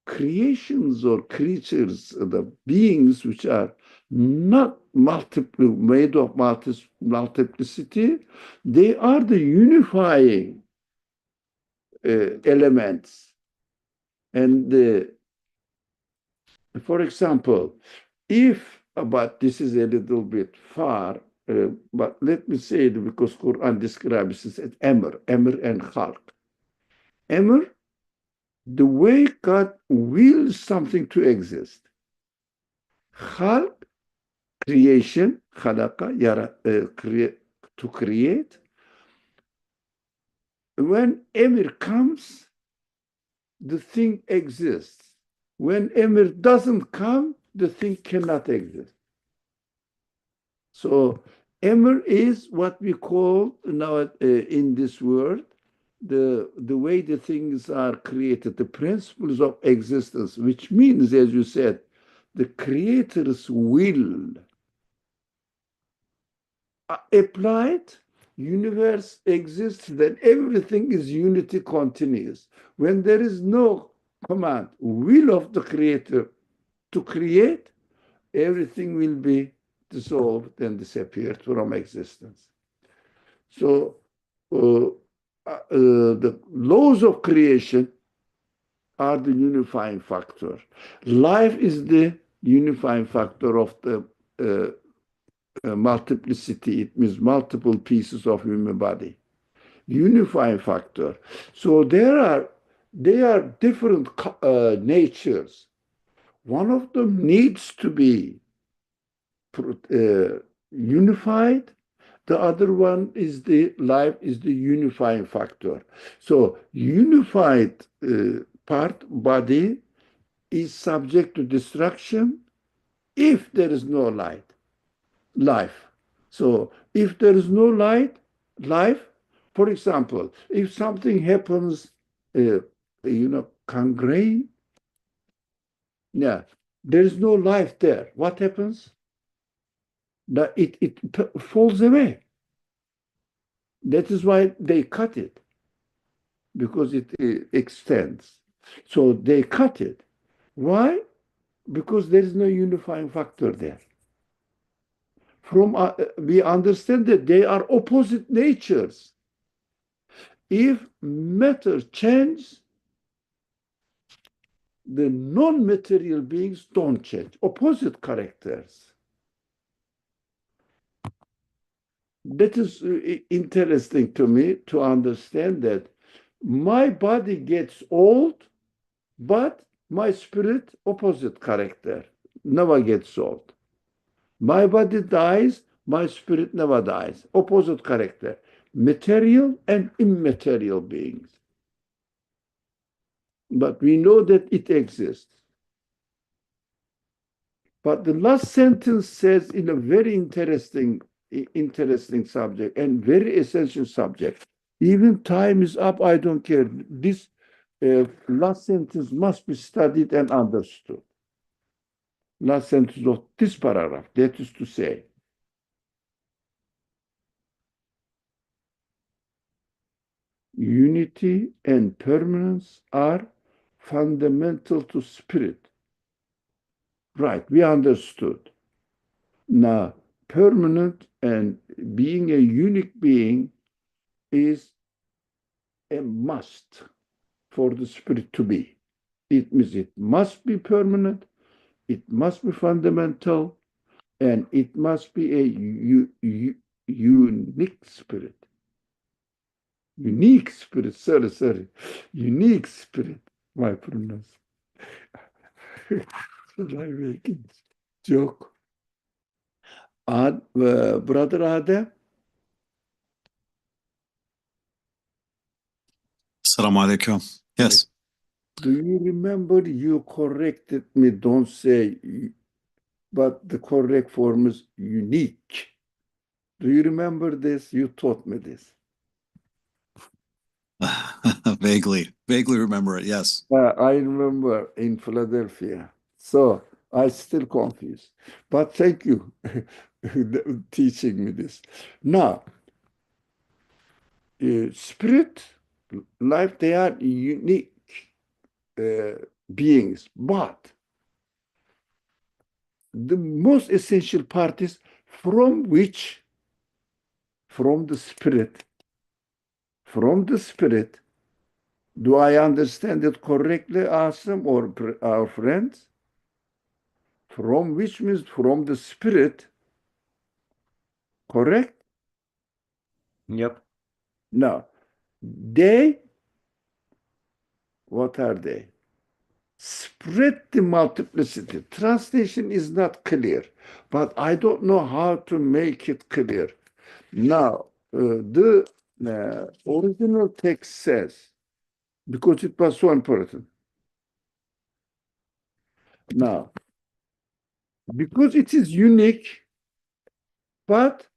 creations or creatures, the beings which are not multiple, made of multiplicity, they are the unifying elements. And for example, if, but this is a little bit far, but let me say it because Quran describes it as Emr and Khalq. Emr, the way God wills something to exist. Khalq, creation, khalaqa, to create. When Emir comes, the thing exists. When Emir doesn't come, the thing cannot exist. So Emir is what we call now in this world the way the things are created, the principles of existence, which means, as you said, the creator's will applied, universe exists, then everything is unity continuous. When there is no command, will of the creator to create, everything will be dissolved and disappeared from existence. So the laws of creation are the unifying factor. Life is the unifying factor of the multiplicity. It means multiple pieces of human body. Unifying factor. So they are different natures. One of them needs to be unified. The other one is the life is the unifying factor. So unified part body is subject to destruction if there is no life. So if there is no life, for example, if something happens, gangrene, yeah, there is no life there. What happens? That it falls away. That is why they cut it, because it extends. So they cut it. Why? Because there is no unifying factor there. We understand that they are opposite natures. If matter changes, the non-material beings don't change. Opposite characters. That is interesting to me to understand that my body gets old, but my spirit, opposite character, never gets old. My body dies, my spirit never dies. Opposite character. Material and immaterial beings. But we know that it exists. But the last sentence says in a very interesting subject and very essential subject. Even time is up, I don't care. This last sentence must be studied and understood. Last sentence of this paragraph, that is to say, unity and permanence are fundamental to spirit. Right, we understood. Now, permanent and being a unique being is a must for the spirit to be. It means it must be permanent, it must be fundamental, and it must be a unique spirit. Unique spirit, sorry. Unique spirit. My pronunciation. Making joke. Brother Adem, Assalamu alaikum. Yes. do you remember you corrected me? Don't say, but the correct form is unique. Do you remember this? You taught me this. Vaguely remember it. Yes. I remember in Philadelphia. So I still confused. But thank you teaching me this. Now, spirit, life, they are unique beings, but the most essential part is from which, from the spirit, do I understand it correctly, Asim, or our friends? From which means from the spirit, correct? Yep. Now, they, what are they? Spread the multiplicity. Translation is not clear, but I don't know how to make it clear. Now, the original text says, because it was so important. Now, because it is unique, but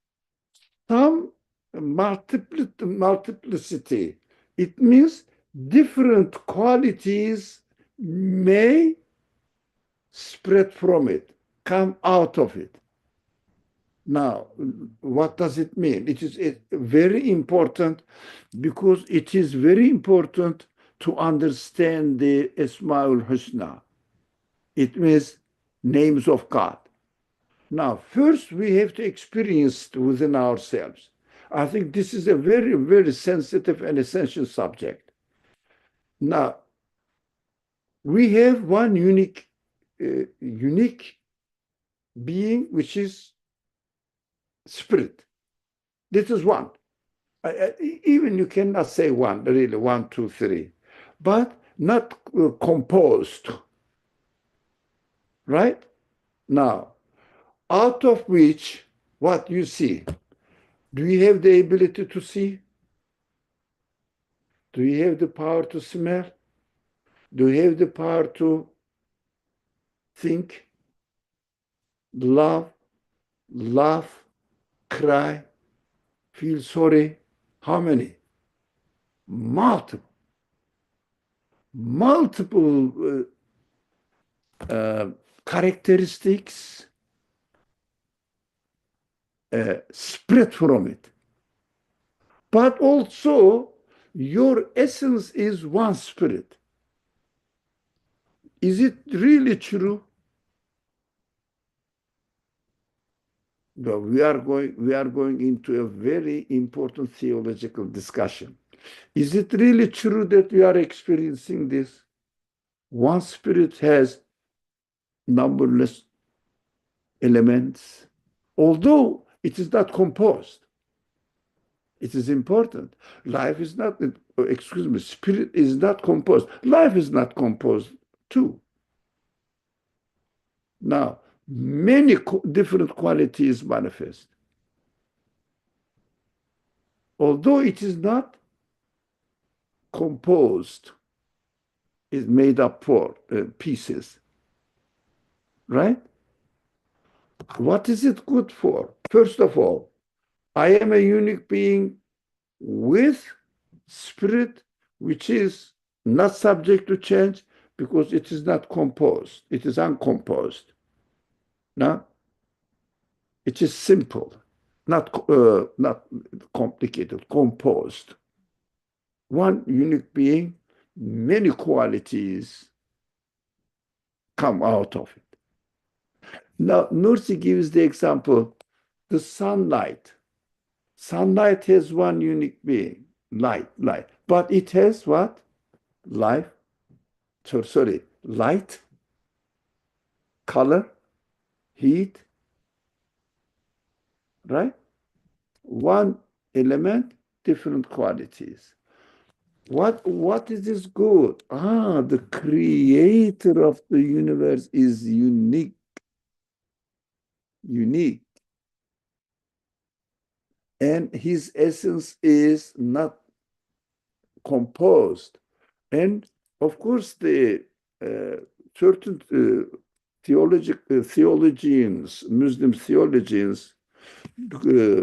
some multiplicity, it means different qualities may spread from it, come out of it. Now, what does it mean? It is very important because it is very important to understand the Esmaul Husna. It means names of God. Now, first we have to experience it within ourselves. I think this is a very, very sensitive and essential subject. Now, we have one unique being, which is spirit. This is one. Even you cannot say one, really, 1, 2, 3, but not composed, right? Now, out of which, what you see, do you have the ability to see? Do you have the power to smell? Do you have the power to think, love, laugh, cry, feel sorry? How many? Multiple. Multiple characteristics spread from it. But also, your essence is one spirit. Is it really true? Well, we are going into a very important theological discussion. Is it really true that we are experiencing this? One spirit has numberless elements, although it is not composed. It is important. Life is not, spirit is not composed. Life is not composed too. Now, many different qualities manifest. Although it is not composed, it's made up for pieces, right? What is it good for? First of all, I am a unique being with spirit, which is not subject to change because it is not composed. It is uncomposed. Now, it is simple, not complicated, composed. one unique being, many qualities come out of it. Now, Nursi gives the example, the sunlight. Sunlight has one unique being, light. But it has what? Life, sorry, light, color, heat, right? One element, different qualities. What is this good? The creator of the universe is unique. And his essence is not composed. And of course, the certain theologians, Muslim theologians, uh,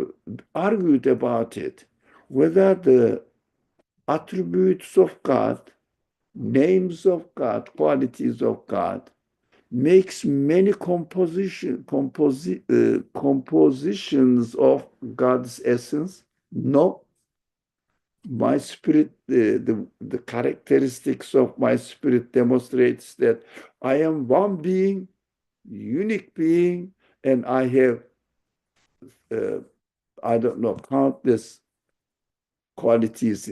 argued about it, whether the attributes of God, names of God, qualities of God, makes many compositions of God's essence. No, my spirit, the characteristics of my spirit demonstrates that I am one being, unique being, and I have, I don't know, countless qualities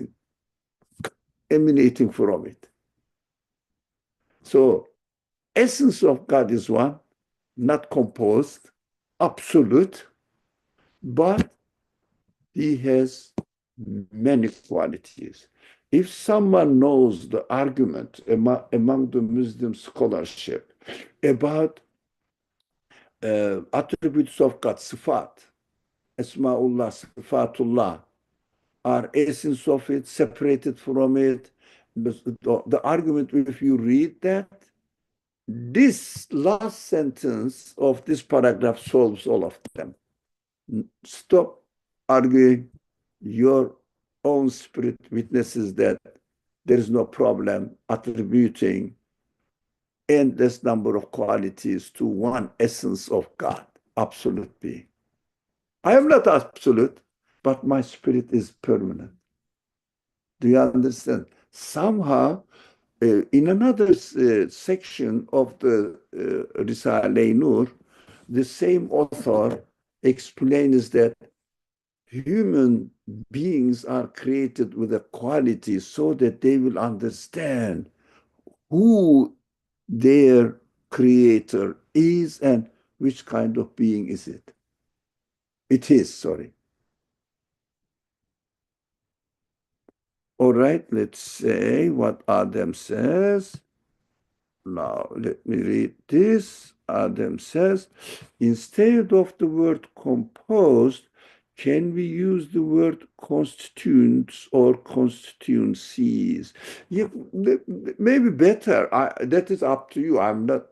emanating from it. So, essence of God is one, not composed, absolute, but he has many qualities. If someone knows the argument among the Muslim scholarship about attributes of God, sifat, Esmaullah, Sifatullah, are essence of it, separated from it. The argument, if you read that, this last sentence of this paragraph solves all of them. Stop arguing. Your own spirit witnesses that there is no problem attributing endless number of qualities to one essence of God, absolute being. I am not absolute, but my spirit is permanent. Do you understand? Somehow, in another section of the risale-i, the same author explains that human beings are created with a quality so that they will understand who their creator is and which kind of being is it. It is, sorry. All right, let's say what Adam says. Now, let me read this. Adam says, instead of the word composed, can we use the word constituents or constituencies? Yeah, maybe better. That is up to you. I'm not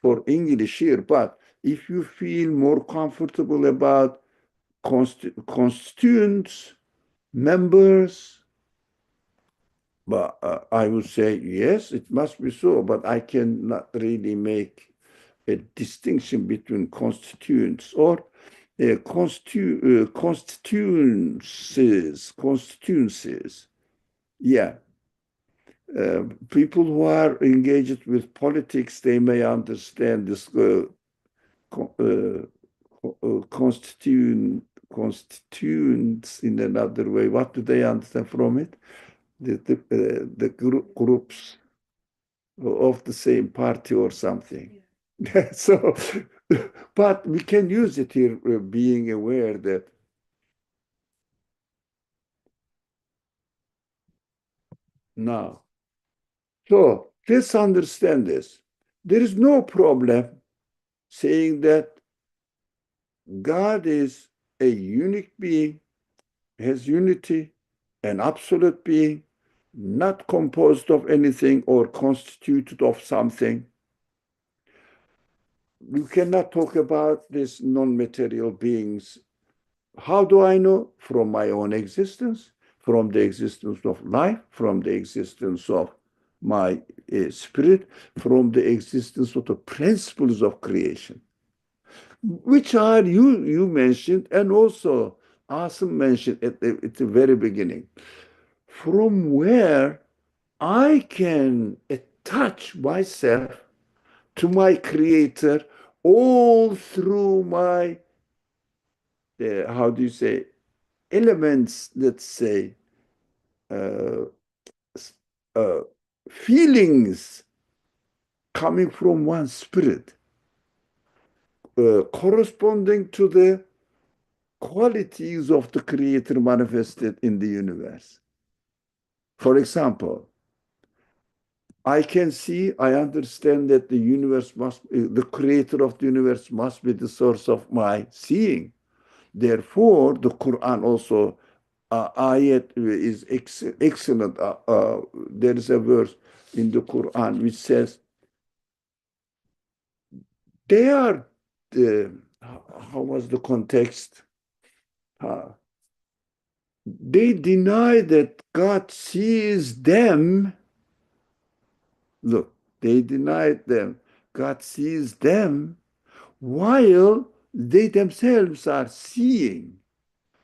for English here, but if you feel more comfortable about constituents, members, but I would say, yes, it must be so, but I cannot really make a distinction between constituents or constituencies. Yeah. People who are engaged with politics, they may understand this constituents in another way. What do they understand from it? The groups of the same party or something. Yeah. So, but we can use it here, being aware that now. So let's understand this. There is no problem saying that God is a unique being, has unity, an absolute being, not composed of anything or constituted of something. You cannot talk about these non-material beings. How do I know? From my own existence, from the existence of life, from the existence of my spirit, from the existence of the principles of creation, which are you mentioned, and also Asim mentioned at the very beginning. from where I can attach myself to my creator all through my, how do you say, elements, let's say, uh, uh, feelings coming from one spirit, corresponding to the qualities of the creator manifested in the universe. For example, I can see, I understand that the universe must, the creator of the universe must be the source of my seeing. Therefore, the Quran also, ayat is excellent. There is a verse in the Quran which says, they are, how was the context? They deny that God sees them. Look, they denied them. God sees them while they themselves are seeing,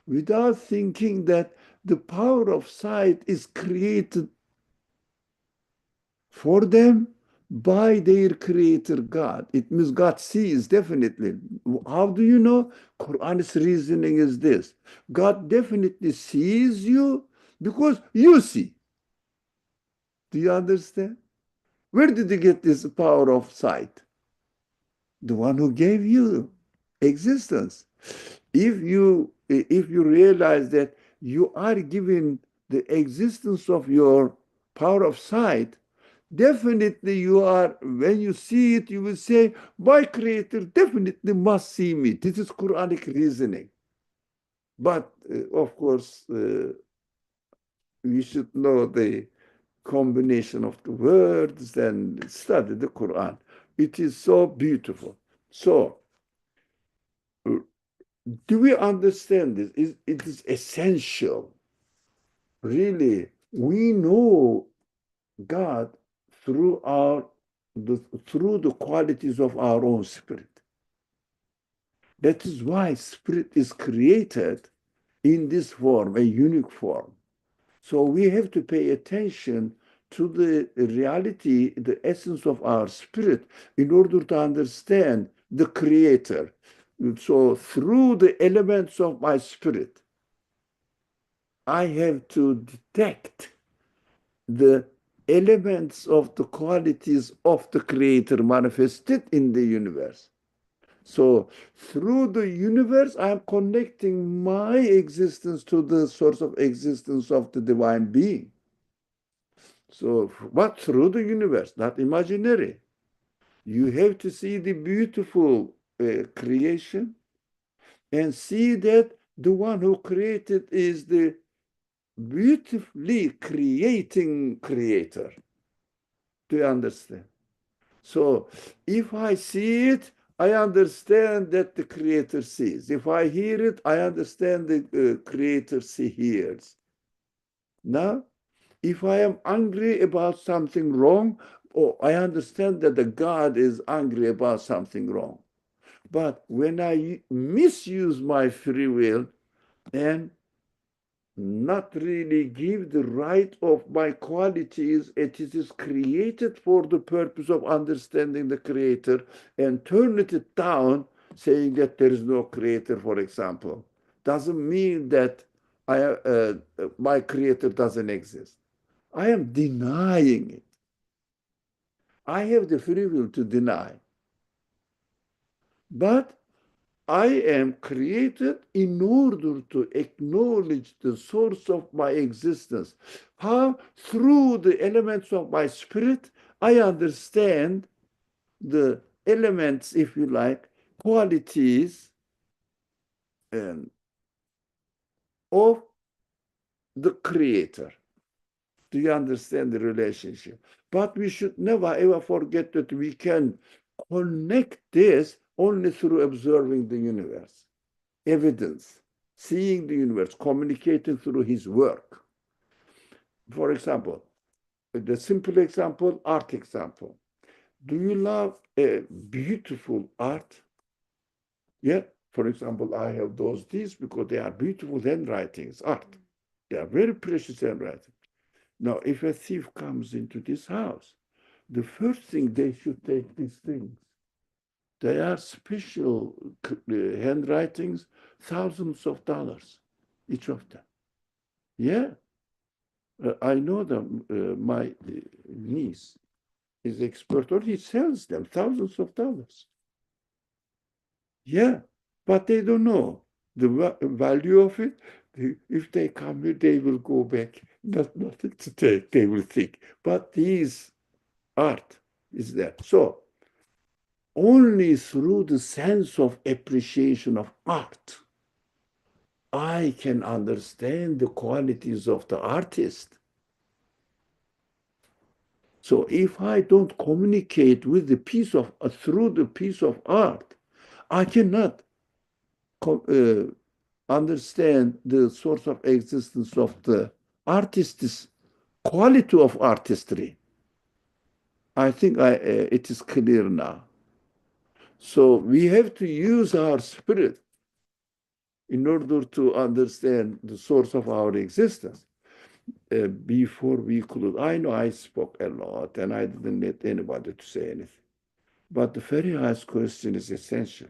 without thinking that the power of sight is created for them by their creator God. It means God sees definitely. How do you know? Quran's reasoning is this. God definitely sees you because you see. Do you understand? Where did you get this power of sight? The one who gave you existence. If you realize that you are given the existence of your power of sight, definitely you are, when you see it, you will say, my creator definitely must see me. This is Quranic reasoning. But of course, we should know the combination of the words and study the Quran. It is so beautiful. So, do we understand this? It is essential. Really, we know God through through the qualities of our own spirit. That is why spirit is created in this form, a unique form. So we have to pay attention to the reality, the essence of our spirit in order to understand the creator. So through the elements of my spirit, I have to detect the elements of the qualities of the creator manifested in the universe. So through the universe, I'm connecting my existence to the source of existence of the divine being. So, but through the universe, not imaginary. You have to see the beautiful creation and see that the one who created is the beautifully creating creator. Do you understand? So if I see it, I understand that the creator sees. If I hear it, I understand the creator hears. Now, if I am angry about something wrong, oh, I understand that the God is angry about something wrong. But when I misuse my free will and not really give the right of my qualities, it is created for the purpose of understanding the creator, and turn it down, saying that there is no creator, for example, doesn't mean that my creator doesn't exist. I am denying it. I have the free will to deny. But I am created in order to acknowledge the source of my existence. How? Through the elements of my spirit, I understand the elements, if you like, qualities of the creator. Do you understand the relationship? But we should never ever forget that we can connect this only through observing the universe. Evidence, seeing the universe, communicating through his work. For example, the simple example, art example. Do you love a beautiful art? Yeah. For example, I have these because they are beautiful handwritings, art. They are very precious handwriting. Now, if a thief comes into this house, the first thing they should take these things. They are special handwritings, thousands of dollars, each of them. Yeah, I know them. My niece is expert, or he sells them, thousands of dollars. Yeah, but they don't know the value of it. If they come here, they will go back. Nothing to take, they will think. But these art is there. So only through the sense of appreciation of art, I can understand the qualities of the artist. So if I don't communicate with the piece of through the piece of art, I cannot understand the source of existence of the artist's quality of artistry. I think it is clear now. So we have to use our spirit in order to understand the source of our existence. Before we could, I know I spoke a lot and I didn't let anybody to say anything. But the very last question is essential,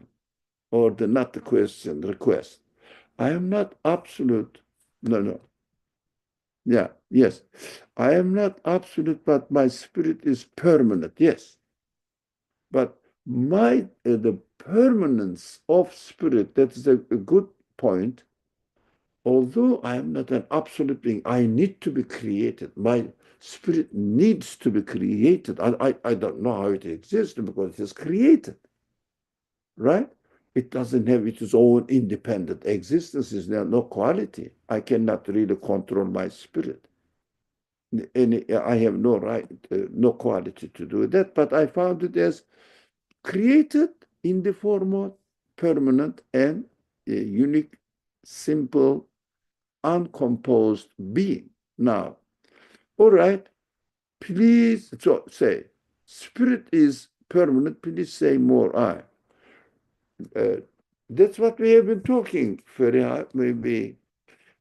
or not the question, the request. I am not absolute. No, no. Yeah, yes. I am not absolute, but my spirit is permanent. Yes. But the permanence of spirit, that is a good point. Although I am not an absolute being, I need to be created. My spirit needs to be created. I don't know how it exists because it is created, right? It doesn't have its own independent existence. Is there no quality? I cannot really control my spirit. And I have no right, no quality to do that. But I found it as created in the form of permanent and unique, simple, uncomposed being. Now, all right, please so say, spirit is permanent. Please say more. That's what we have been talking very hard, maybe.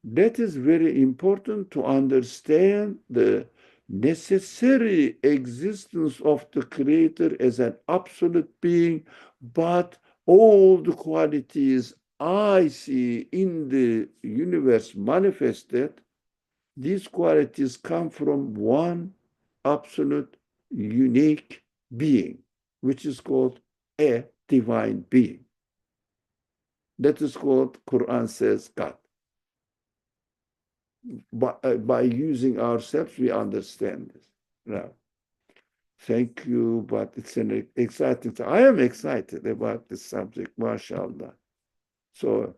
That is very important to understand the necessary existence of the Creator as an absolute being, but all the qualities I see in the universe manifested, these qualities come from one absolute, unique being, which is called a divine being. That is called, Quran says, God. By using ourselves, we understand this. Now, thank you, but it's an exciting time. I am excited about this subject, mashallah. So,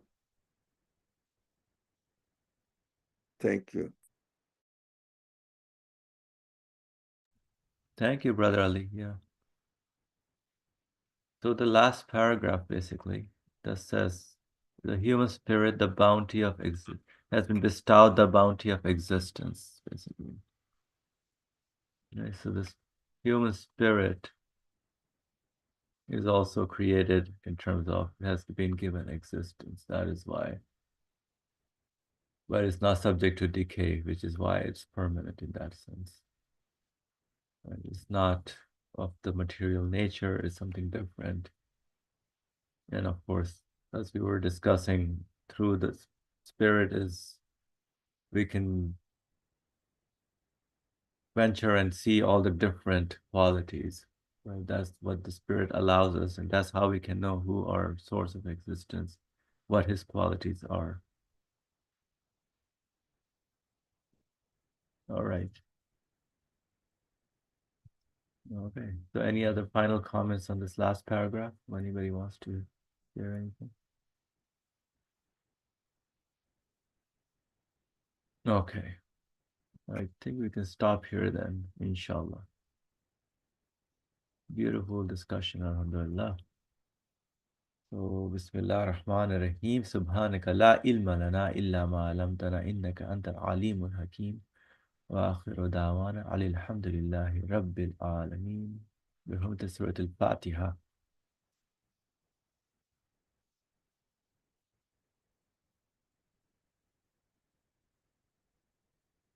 thank you. Thank you, Brother Ali. Yeah. So the last paragraph basically that says the human spirit, the bounty of has been bestowed the bounty of existence, basically. Right? So this human spirit is also created in terms of it has been given existence. That is why. But it's not subject to decay, which is why it's permanent in that sense. Right? It's not of the material nature, it's something different. And of course, as we were discussing, through the spirit is we can venture and see all the different qualities. Right? That's what the spirit allows us, and that's how we can know who our source of existence, what his qualities are. All right. Okay. So any other final comments on this last paragraph? Anybody wants to share anything? Okay. I think we can stop here then, inshallah. Beautiful discussion, alhamdulillah. So, Bismillah ar-Rahman ar-Rahim. Subhanaka la ilma lana illa ma alamtana innaka anta al-alimul hakim. Wa akhiru da'wana alhamdulillahi rabbil alameen. Bi hurmati Surat al-Fatiha.